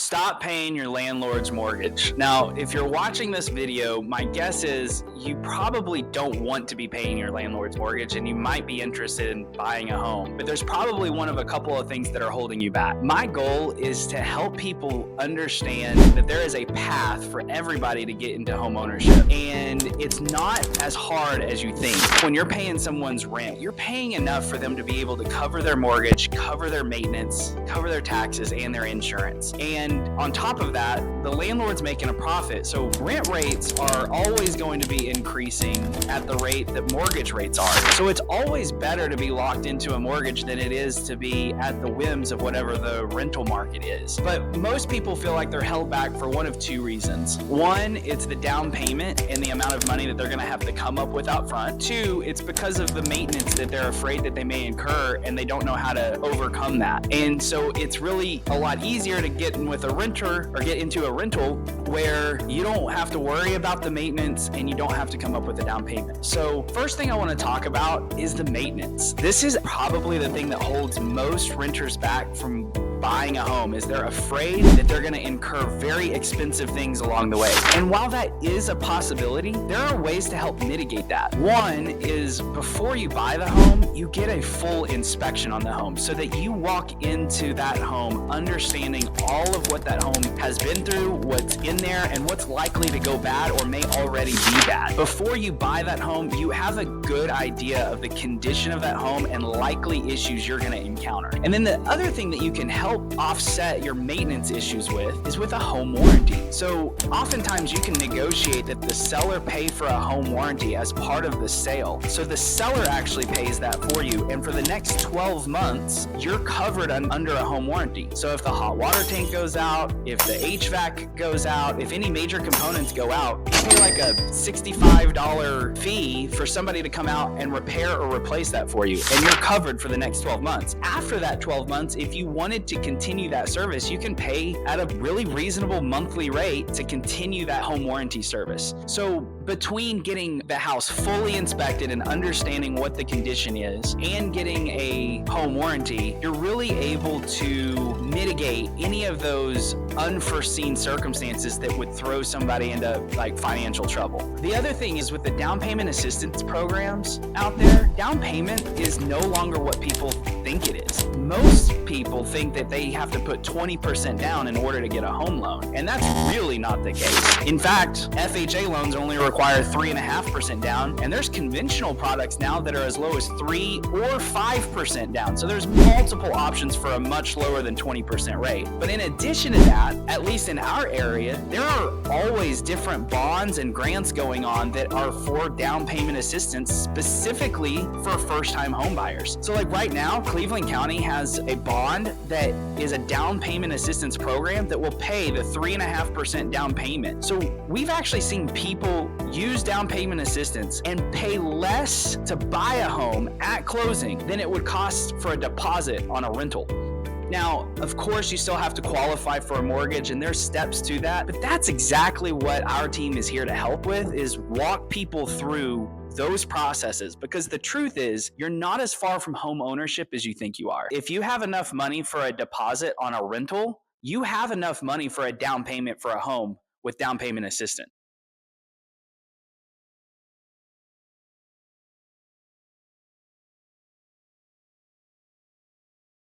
Stop paying your landlord's mortgage. Now, if you're watching this video, my guess is you probably don't want to be paying your landlord's mortgage and you might be interested in buying a home, but there's probably one of a couple of things that are holding you back. My goal is to help people understand that there is a path for everybody to get into home ownership, and it's not as hard as you think. When you're paying someone's rent, you're paying enough for them to be able to cover their mortgage, cover their maintenance, cover their taxes, and their insurance. And on top of that, the landlord's making a profit. So rent rates are always going to be increasing at the rate that mortgage rates are. So it's always better to be locked into a mortgage than it is to be at the whims of whatever the rental market is. But most people feel like they're held back for one of two reasons. One, it's the down payment and the amount of money that they're going to have to come up with out front. Two, it's because of the maintenance that they're afraid that they may incur and they don't know how to overcome that. And so it's really a lot easier to get in with a renter or get into a rental where you don't have to worry about the maintenance and you don't have to come up with a down payment. So first thing I want to talk about is the maintenance. This is probably the thing that holds most renters back from buying a home, is they're afraid that they're going to incur very expensive things along the way. And while that is a possibility, there are ways to help mitigate that. One is, before you buy the home, you get a full inspection on the home so that you walk into that home understanding all of what that home has been through, what's in there, and what's likely to go bad or may already be bad. Before you buy that home, you have a good idea of the condition of that home and likely issues you're going to encounter. And then the other thing that you can help offset your maintenance issues with is with a home warranty. So oftentimes you can negotiate that the seller pay for a home warranty as part of the sale. So the seller actually pays that for you, and for the next 12 months, you're covered under a home warranty. So if the hot water tank goes out, if the HVAC goes out, if any major components go out, you pay like a $65 fee for somebody to come out and repair or replace that for you, and you're covered for the next 12 months. After that 12 months, if you wanted to continue that service, you can pay at a really reasonable monthly rate to continue that home warranty service. So between getting the house fully inspected and understanding what the condition is and getting a home warranty, you're really able to mitigate any of those unforeseen circumstances that would throw somebody into like financial trouble. The other thing is, with the down payment assistance programs out there, down payment is no longer what people think it is. Most people think that they have to put 20% down in order to get a home loan, and that's really not the case. In fact, FHA loans only require 3.5% down, and there's conventional products now that are as low as 3 or 5% down. So there's multiple options for a much lower than 20% rate. But in addition to that, at least in our area, there are always different bonds and grants going on that are for down payment assistance specifically for first-time home buyers. So like right now, Cleveland County has a bond that is a down payment assistance program that will pay the 3.5% down payment. So we've actually seen people use down payment assistance and pay less to buy a home at closing than it would cost for a deposit on a rental. Now, of course, you still have to qualify for a mortgage, and there's steps to that, but that's exactly what our team is here to help with, is walk people through those processes, because the truth is, you're not as far from home ownership as you think you are. If you have enough money for a deposit on a rental, you have enough money for a down payment for a home with down payment assistance.